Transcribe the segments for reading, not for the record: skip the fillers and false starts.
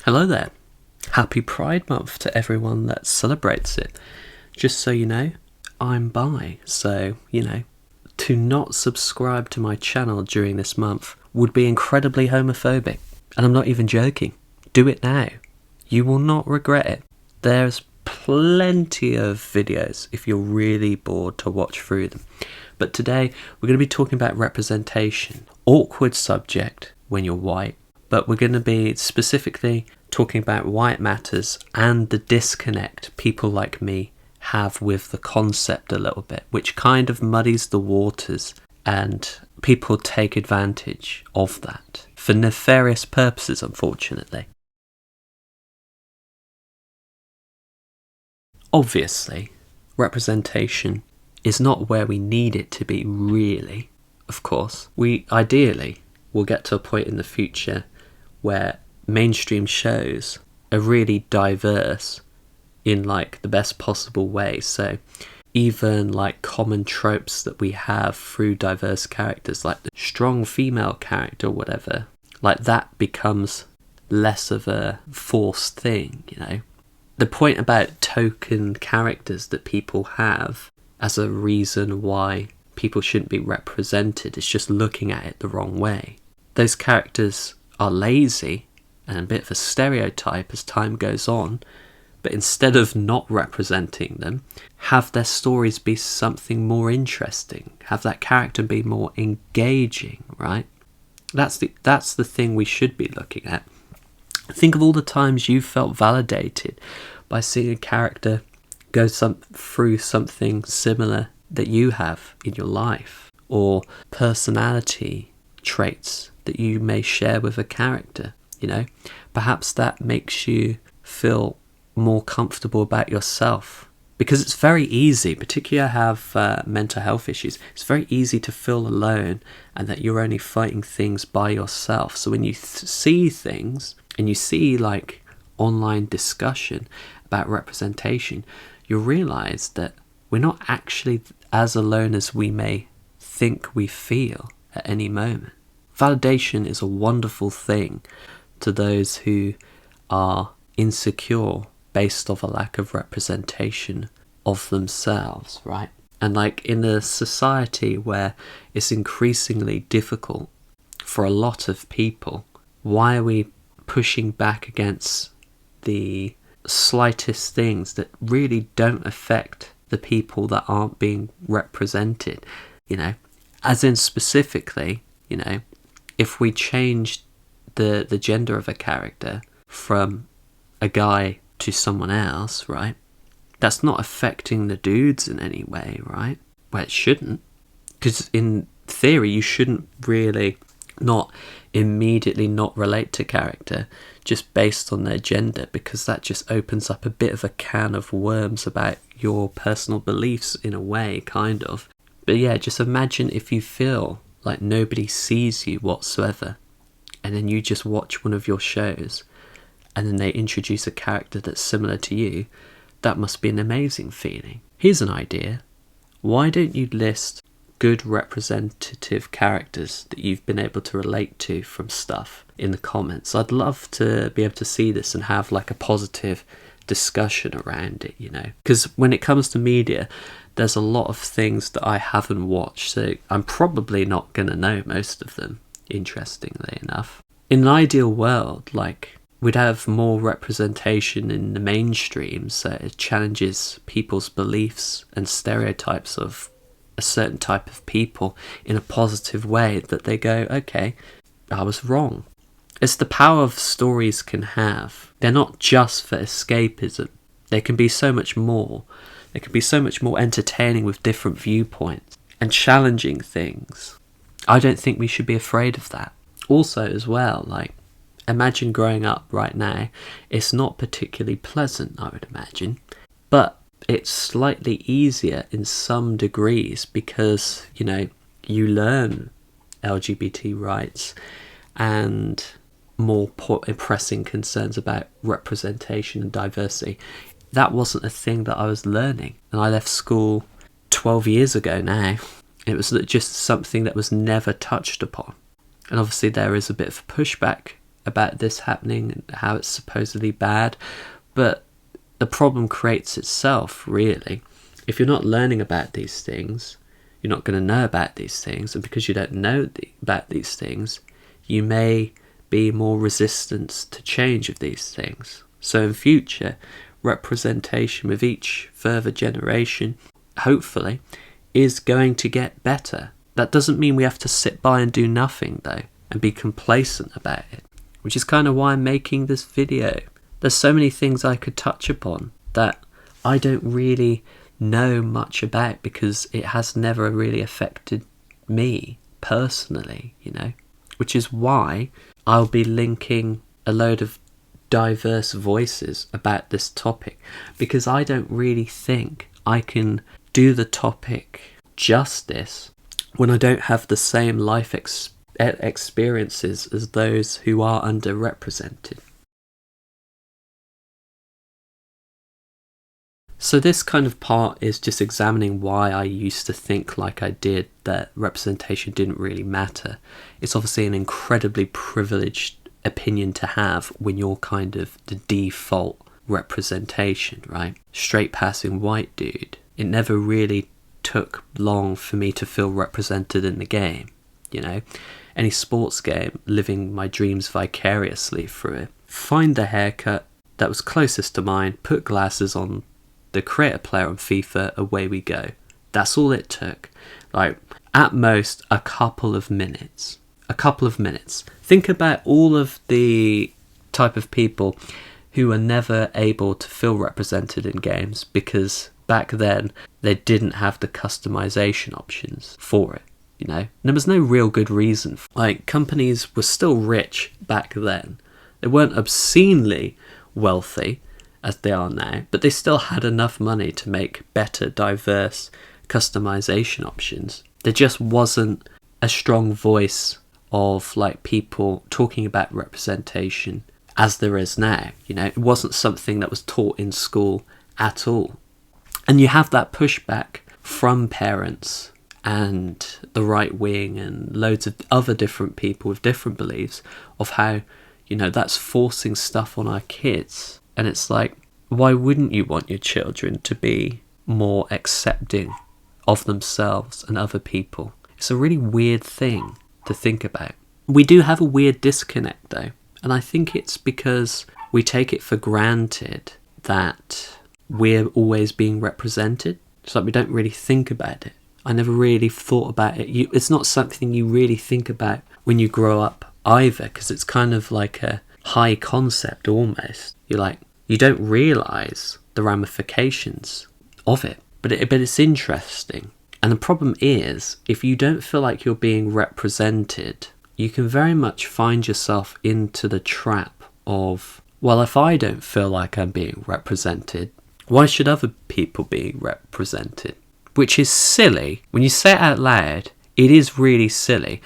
Hello there. Happy Pride Month to everyone that celebrates it. Just so you know, I'm bi, so, to not subscribe to my channel during this month would be incredibly homophobic. And I'm not even joking. Do it now. You will not regret it. There's plenty of videos if you're really bored to watch through them. But today, we're going to be talking about representation. Awkward subject when you're white. But we're going to be specifically talking about why it matters and the disconnect people like me have with the concept a little bit, which kind of muddies the waters, and people take advantage of that for nefarious purposes, unfortunately. Obviously, representation is not where we need it to be, really. Of course, we ideally will get to a point in the future where mainstream shows are really diverse in like the best possible way. So even like common tropes that we have through diverse characters, like the strong female character or whatever, like that becomes less of a forced thing, The point about token characters that people have as a reason why people shouldn't be represented is just looking at it the wrong way. Those characters are lazy and a bit of a stereotype as time goes on, but instead of not representing them, have their stories be something more interesting, have that character be more engaging, right? That's the thing we should be looking at. Think of all the times you felt validated by seeing a character go through something similar that you have in your life, or personality traits that you may share with a character. Perhaps that makes you feel more comfortable about yourself, because it's very easy, particularly I have mental health issues, it's very easy to feel alone and that you're only fighting things by yourself. So when you see things and you see like online discussion about representation, you realize that we're not actually as alone as we may think we feel at any moment. Validation is a wonderful thing to those who are insecure based off a lack of representation of themselves, right? And like in a society where it's increasingly difficult for a lot of people, why are we pushing back against the slightest things that really don't affect the people that aren't being represented? As in specifically, if we changed the gender of a character from a guy to someone else, right? That's not affecting the dudes in any way, right? Well, it shouldn't. Because in theory, you shouldn't really not immediately not relate to character just based on their gender, because that just opens up a bit of a can of worms about your personal beliefs in a way, kind of. But yeah, just imagine if you feel like nobody sees you whatsoever, and then you just watch one of your shows and then they introduce a character that's similar to you. That must be an amazing feeling. Here's an idea. Why don't you list good representative characters that you've been able to relate to from stuff in the comments? I'd love to be able to see this and have like a positive discussion around it, because when it comes to media, there's a lot of things that I haven't watched, so I'm probably not going to know most of them, interestingly enough. In an ideal world, we'd have more representation in the mainstream, so it challenges people's beliefs and stereotypes of a certain type of people in a positive way, that they go, okay, I was wrong. It's the power stories can have. They're not just for escapism. They can be so much more. They can be so much more entertaining with different viewpoints and challenging things. I don't think we should be afraid of that. Also as well, imagine growing up right now. It's not particularly pleasant, I would imagine, but it's slightly easier in some degrees because, you learn LGBT rights and more pressing concerns about representation and diversity. That wasn't a thing that I was learning, and I left school 12 years ago now. It was just something that was never touched upon. And obviously there is a bit of pushback about this happening and how it's supposedly bad, but the problem creates itself, really. If you're not learning about these things, you're not going to know about these things, and because you don't know about these things, you may be more resistant to change of these things. So in future, representation with each further generation, hopefully, is going to get better. That doesn't mean we have to sit by and do nothing, though, and be complacent about it, which is kind of why I'm making this video. There's so many things I could touch upon that I don't really know much about because it has never really affected me personally, you know, which is why I'll be linking a load of diverse voices about this topic, because I don't really think I can do the topic justice when I don't have the same life experiences as those who are underrepresented. So this kind of part is just examining why I used to think like I did, that representation didn't really matter. It's obviously an incredibly privileged opinion to have when you're kind of the default representation, right? Straight passing white dude. It never really took long for me to feel represented in the game, you know? Any sports game, living my dreams vicariously through it. Find the haircut that was closest to mine, put glasses on, the create a player on FIFA, away we go. That's all it took. Like, at most, a couple of minutes. Think about all of the type of people who were never able to feel represented in games because back then they didn't have the customization options for it, you know? And there was no real good reason. Like, companies were still rich back then. They weren't obscenely wealthy as they are now, but they still had enough money to make better, diverse customization options. There just wasn't a strong voice of like people talking about representation as there is now. You know, it wasn't something that was taught in school at all. And you have that pushback from parents and the right wing and loads of other different people with different beliefs of how, you know, that's forcing stuff on our kids. And it's like, why wouldn't you want your children to be more accepting of themselves and other people? It's a really weird thing to think about. We do have a weird disconnect though, and I think it's because we take it for granted that we're always being represented. It's like we don't really think about it. I never really thought about it. It's not something you really think about when you grow up either, because it's kind of like a high concept almost. You're like, you don't realise the ramifications of it. But it's interesting. And the problem is, if you don't feel like you're being represented, you can very much find yourself into the trap of, well, if I don't feel like I'm being represented, why should other people be represented? Which is silly. When you say it out loud, it is really silly.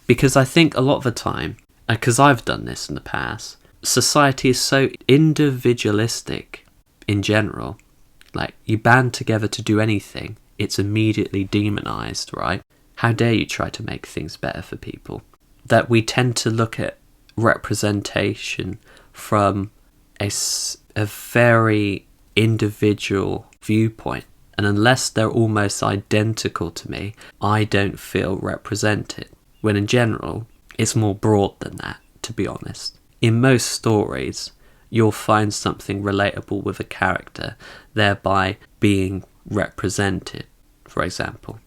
Because I think a lot of the time, because I've done this in the past, society is so individualistic in general. Like, you band together to do anything, it's immediately demonized, right? How dare you try to make things better for people? That we tend to look at representation from a very individual viewpoint. And unless they're almost identical to me, I don't feel represented. When in general, it's more broad than that, to be honest. In most stories, you'll find something relatable with a character, thereby being represented, for example.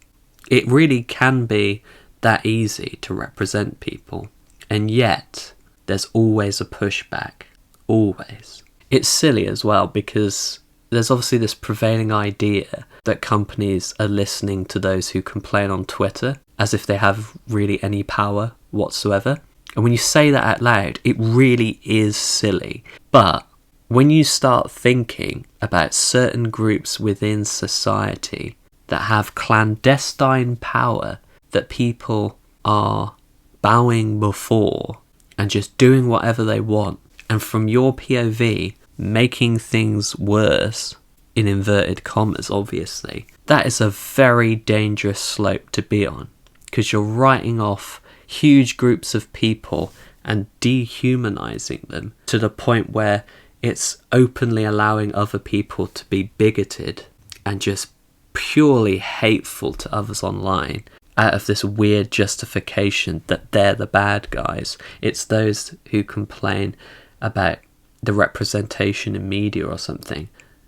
It really can be that easy to represent people, and yet there's always a pushback. Always. It's silly as well because there's obviously this prevailing idea that companies are listening to those who complain on Twitter as if they have really any power whatsoever. And when you say that out loud, it really is silly. But when you start thinking about certain groups within society that have clandestine power that people are bowing before and just doing whatever they want, and from your POV, making things worse, in inverted commas, obviously, that is a very dangerous slope to be on, because you're writing off huge groups of people and dehumanizing them to the point where it's openly allowing other people to be bigoted and just purely hateful to others online out of this weird justification that they're the bad guys. It's those who complain about the representation in media or something.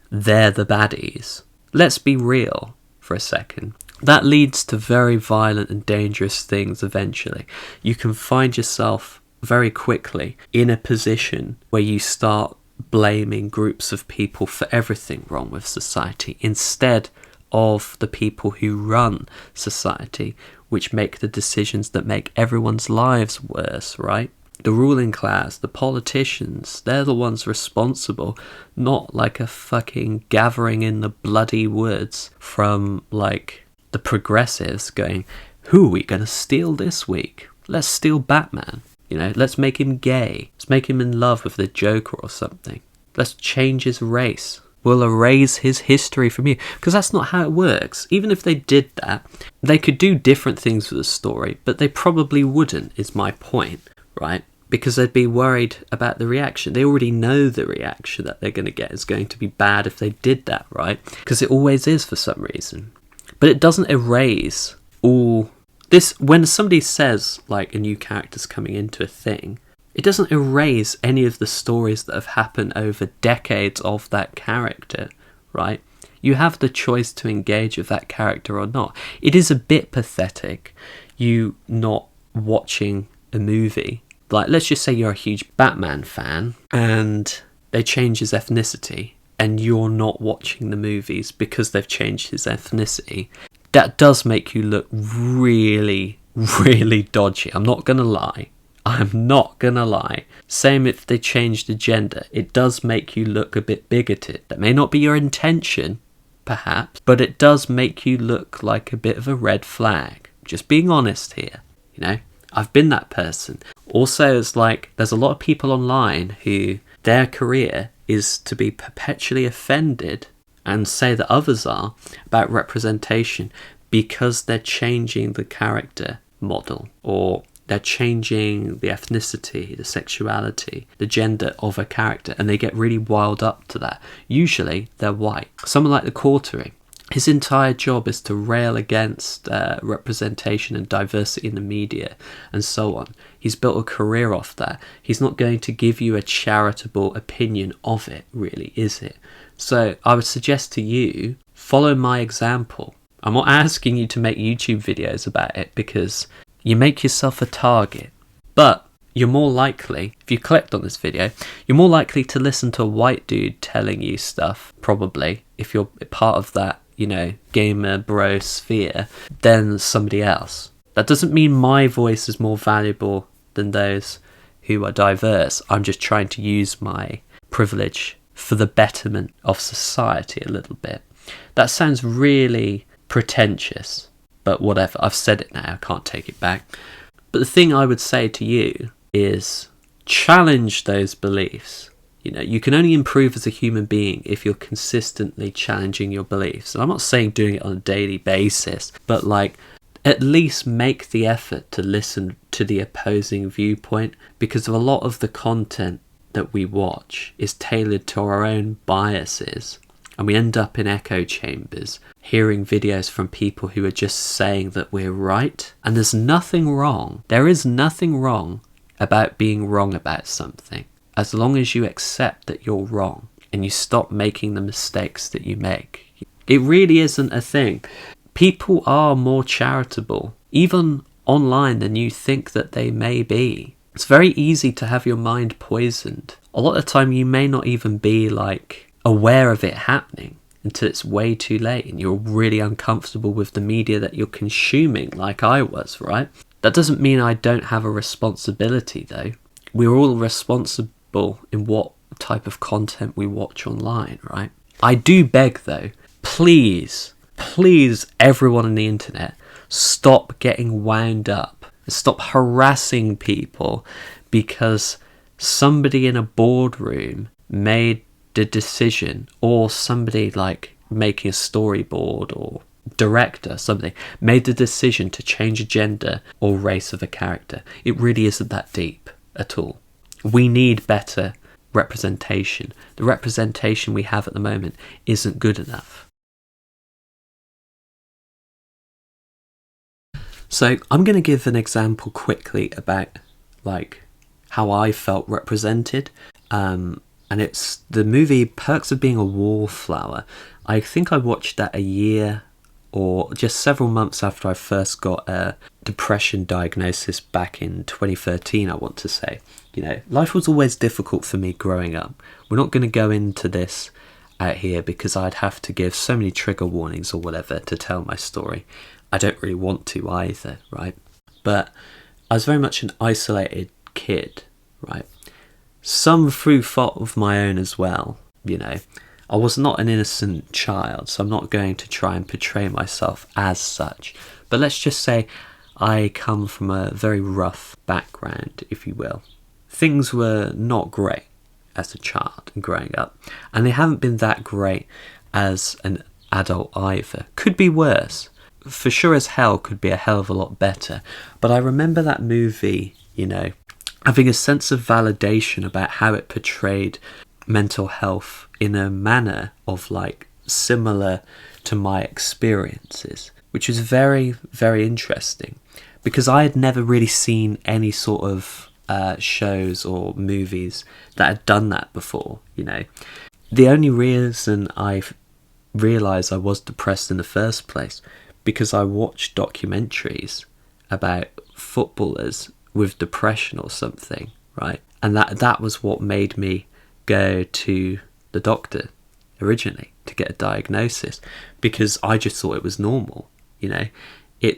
They're the baddies. Let's be real for a second. That leads to very violent and dangerous things eventually. You can find yourself very quickly in a position where you start blaming groups of people for everything wrong with society instead of the people who run society, which make the decisions that make everyone's lives worse, right? The ruling class, the politicians, they're the ones responsible, not like a fucking gathering in the bloody woods from like the progressives going, who are we going to steal this week? Let's steal Batman. You know, let's make him gay. Let's make him in love with the Joker or something. Let's change his race. We'll erase his history from you. Because that's not how it works. Even if they did that, they could do different things with the story, but they probably wouldn't, is my point, right? Because they'd be worried about the reaction. They already know the reaction that they're going to get is going to be bad if they did that, right? Because it always is for some reason. But it doesn't erase all this. When somebody says, like, a new character's coming into a thing, it doesn't erase any of the stories that have happened over decades of that character, right? You have the choice to engage with that character or not. It is a bit pathetic, you not watching a movie. Like, let's just say you're a huge Batman fan and they change his ethnicity and you're not watching the movies because they've changed his ethnicity. That does make you look really, really dodgy. I'm not going to lie. I'm not gonna lie. Same if they change the gender. It does make you look a bit bigoted. That may not be your intention, perhaps, but it does make you look like a bit of a red flag. Just being honest here, you know? I've been that person. Also, it's like, there's a lot of people online who their career is to be perpetually offended and say that others are about representation because they're changing the character model, or they're changing the ethnicity, the sexuality, the gender of a character, and they get really wild up to that. Usually, they're white. Someone like the Quartering, his entire job is to rail against representation and diversity in the media and so on. He's built a career off that. He's not going to give you a charitable opinion of it, really, is it? So I would suggest to you, follow my example. I'm not asking you to make YouTube videos about it because you make yourself a target, but you're more likely, if you clicked on this video, you're more likely to listen to a white dude telling you stuff, probably, if you're part of that, you know, gamer bro sphere, than somebody else. That doesn't mean my voice is more valuable than those who are diverse. I'm just trying to use my privilege for the betterment of society a little bit. That sounds really pretentious. But whatever, I've said it now, I can't take it back. But the thing I would say to you is challenge those beliefs. You know, you can only improve as a human being if you're consistently challenging your beliefs. And I'm not saying doing it on a daily basis, but like, at least make the effort to listen to the opposing viewpoint, because of a lot of the content that we watch is tailored to our own biases. And we end up in echo chambers, hearing videos from people who are just saying that we're right. And there's nothing wrong. There is nothing wrong about being wrong about something, as long as you accept that you're wrong and you stop making the mistakes that you make. It really isn't a thing. People are more charitable, even online, than you think that they may be. It's very easy to have your mind poisoned. A lot of the time you may not even be like aware of it happening until it's way too late and you're really uncomfortable with the media that you're consuming, like I was, right? That doesn't mean I don't have a responsibility, though. We're all responsible in what type of content we watch online, right? I do beg, though, please, everyone on the internet, stop getting wound up and stop harassing people because somebody in a boardroom made the decision, or somebody like making a storyboard or director, something, made the decision to change a gender or race of a character. It really isn't that deep, at all. We need better representation. The representation we have at the moment isn't good enough. So I'm going to give an example quickly about like how I felt represented, and it's the movie Perks of Being a Wallflower. I think I watched that a year or just several months after I first got a depression diagnosis back in 2013, I want to say. You know, life was always difficult for me growing up. We're not going to go into this out here because I'd have to give so many trigger warnings or whatever to tell my story. I don't really want to either, right? But I was very much an isolated kid, right? Some through fault of my own as well, you know. I was not an innocent child, so I'm not going to try and portray myself as such. But let's just say I come from a very rough background, if you will. Things were not great as a child and growing up, and they haven't been that great as an adult either. Could be worse. For sure as hell could be a hell of a lot better. But I remember that movie, you know, having a sense of validation about how it portrayed mental health in a manner of like similar to my experiences, which was very, very interesting because I had never really seen any sort of shows or movies that had done that before, you know. The only reason I realised I was depressed in the first place because I watched documentaries about footballers with depression or something, right? And that was what made me go to the doctor originally to get a diagnosis, because I just thought it was normal, you know.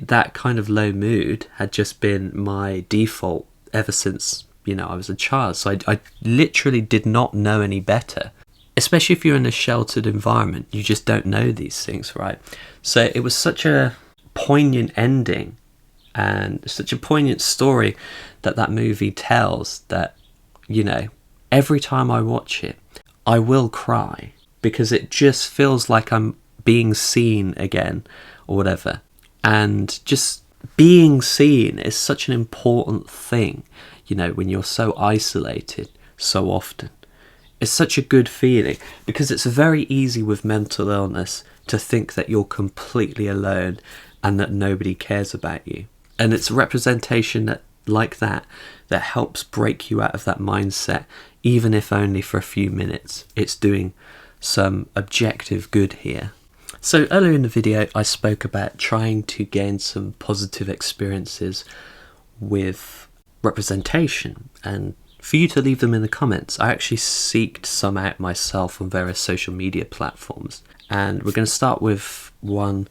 That kind of low mood had just been my default ever since, you know, I was a child. So I literally did not know any better. Especially if you're in a sheltered environment, you just don't know these things, right? So it was such a poignant ending and such a poignant story that movie tells that, you know, every time I watch it, I will cry because it just feels like I'm being seen again or whatever. And just being seen is such an important thing, you know, when you're so isolated so often. It's such a good feeling because it's very easy with mental illness to think that you're completely alone and that nobody cares about you. And it's a representation that helps break you out of that mindset, even if only for a few minutes. It's doing some objective good here. So earlier in the video, I spoke about trying to gain some positive experiences with representation, and for you to leave them in the comments. I actually seeked some out myself on various social media platforms, and we're going to start with one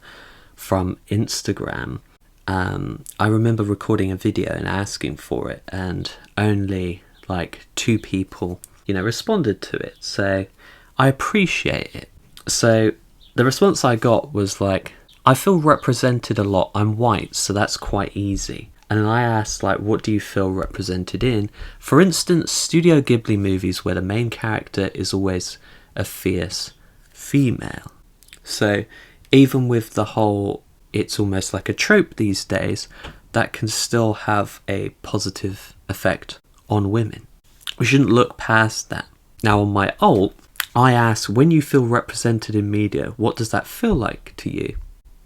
from Instagram. I remember recording a video and asking for it, and only like 2 people, you know, responded to it. So I appreciate it. So the response I got was like, I feel represented a lot. I'm white, so that's quite easy. And then I asked, like, what do you feel represented in? For instance, Studio Ghibli movies where the main character is always a fierce female. So even with the whole, it's almost like a trope these days, that can still have a positive effect on women. We shouldn't look past that. Now on my alt, I asked, when you feel represented in media, what does that feel like to you?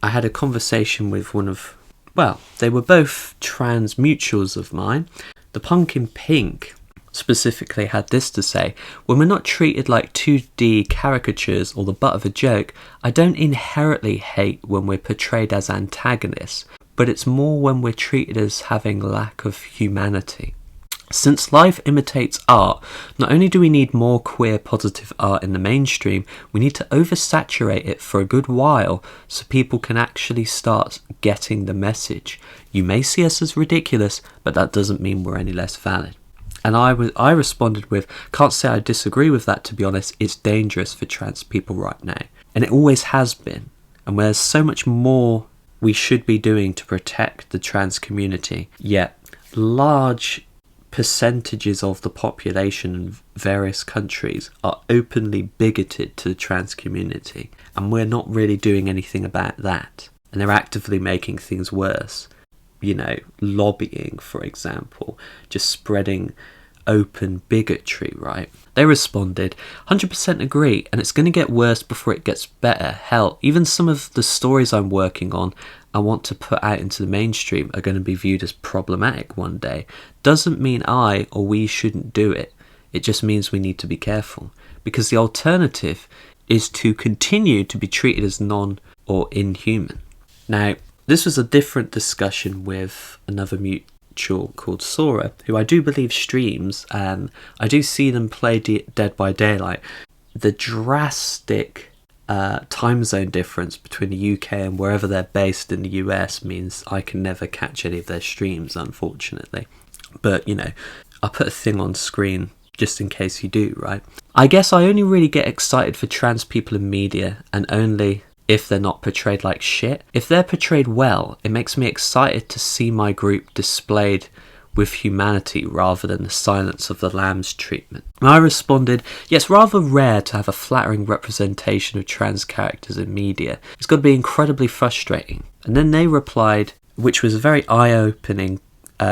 I had a conversation with one of, well, they were both trans mutuals of mine. The Punk in Pink specifically had this to say: when we're not treated like 2D caricatures or the butt of a joke, I don't inherently hate when we're portrayed as antagonists, but it's more when we're treated as having lack of humanity. Since life imitates art, not only do we need more queer positive art in the mainstream, we need to oversaturate it for a good while so people can actually start getting the message. You may see us as ridiculous, but that doesn't mean we're any less valid. And I responded with, can't say I disagree with that, to be honest. It's dangerous for trans people right now. And it always has been. And there's so much more we should be doing to protect the trans community. Yet large percentages of the population in various countries are openly bigoted to the trans community, and we're not really doing anything about that, and they're actively making things worse. lobbying, for example, just spreading open bigotry, right? They responded, 100% agree, and it's going to get worse before it gets better. Hell, even some of the stories I'm working on I want to put out into the mainstream are going to be viewed as problematic one day. Doesn't mean I or we shouldn't do it. It just means we need to be careful, because the alternative is to continue to be treated as non or inhuman. Now, this was a different discussion with another mutual called Sora, who I do believe streams, and I do see them play Dead by Daylight. The drastic time zone difference between the UK and wherever they're based in the US means I can never catch any of their streams, unfortunately. But, I'll put a thing on screen just in case you do, right? I guess I only really get excited for trans people in media, and only if they're not portrayed like shit. If they're portrayed well, it makes me excited to see my group displayed with humanity rather than the silence of the lambs treatment. And I responded, yeah, it's rather rare to have a flattering representation of trans characters in media. It's got to be incredibly frustrating. And then they replied, which was a very eye-opening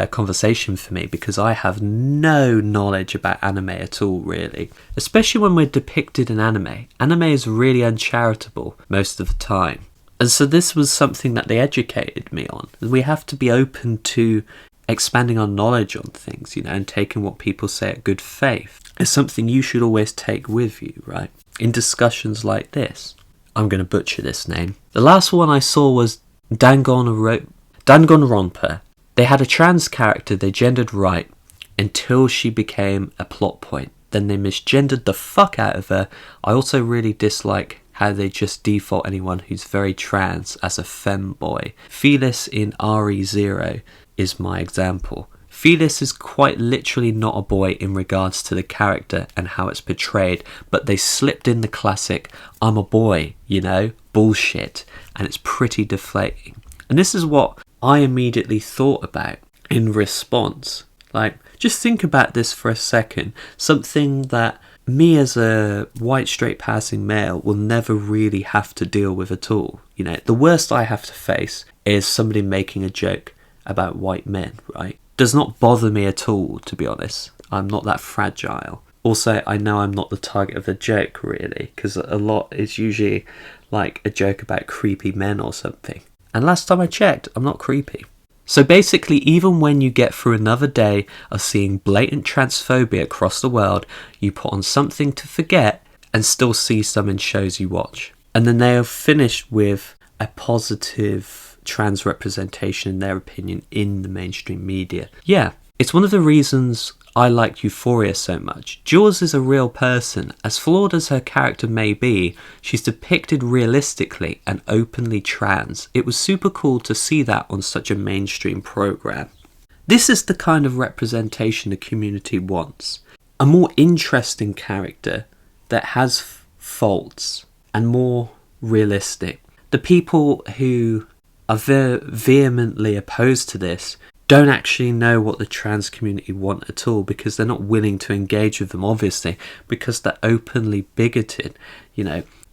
conversation for me, because I have no knowledge about anime at all, really. Especially when we're depicted in anime. Anime is really uncharitable most of the time. And so this was something that they educated me on. We have to be open to expanding our knowledge on things, and taking what people say at good faith. It's something you should always take with you, right? In discussions like this. I'm going to butcher this name. The last one I saw was Danganronpa. They had a trans character they gendered right until she became a plot point. Then they misgendered the fuck out of her. I also really dislike how they just default anyone who's very trans as a femboy. Felis in RE0 is my example. Felis is quite literally not a boy in regards to the character and how it's portrayed, but they slipped in the classic, I'm a boy, bullshit, and it's pretty deflating. And this is what I immediately thought about in response. Just think about this for a second. Something that me as a white straight passing male will never really have to deal with at all. The worst I have to face is somebody making a joke about white men, right? Does not bother me at all, to be honest. I'm not that fragile. Also, I know I'm not the target of the joke, really, because a lot is usually like a joke about creepy men or something. And last time I checked, I'm not creepy. So basically, even when you get through another day of seeing blatant transphobia across the world, you put on something to forget and still see some in shows you watch. And then they have finished with a positive trans representation, in their opinion, in the mainstream media. Yeah, it's one of the reasons I like Euphoria so much. Jules is a real person. As flawed as her character may be, she's depicted realistically and openly trans. It was super cool to see that on such a mainstream program. This is the kind of representation the community wants. A more interesting character that has faults and more realistic. The people who are vehemently opposed to this don't actually know what the trans community want at all, because they're not willing to engage with them, obviously, because they're openly bigoted.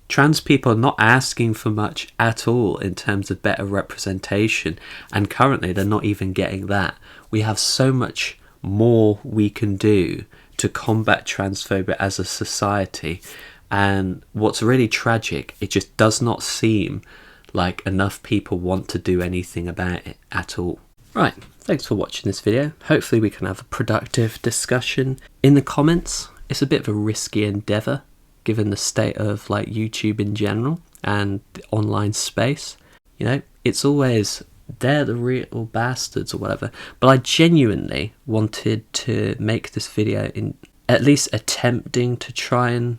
Trans people are not asking for much at all in terms of better representation, and currently they're not even getting that. We have so much more we can do to combat transphobia as a society, and what's really tragic, it just does not seem like enough people want to do anything about it at all. Right, thanks for watching this video. Hopefully we can have a productive discussion in the comments. It's a bit of a risky endeavour, given the state of YouTube in general and the online space. It's always, they're the real bastards or whatever. But I genuinely wanted to make this video in at least attempting to try and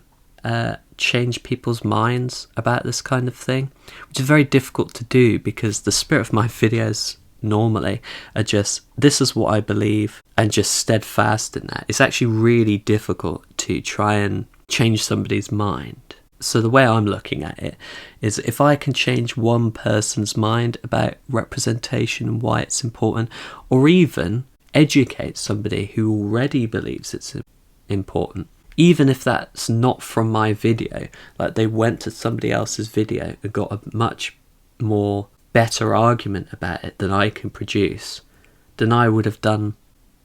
change people's minds about this kind of thing, which is very difficult to do, because the spirit of my videos normally are just, this is what I believe, and just steadfast in that. It's actually really difficult to try and change somebody's mind. So the way I'm looking at it is, if I can change one person's mind about representation and why it's important, or even educate somebody who already believes it's important, even if that's not from my video, they went to somebody else's video and got a much more better argument about it than I can produce, then I would have done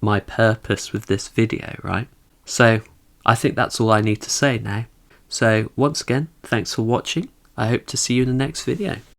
my purpose with this video, right? So I think that's all I need to say now. So once again, thanks for watching. I hope to see you in the next video.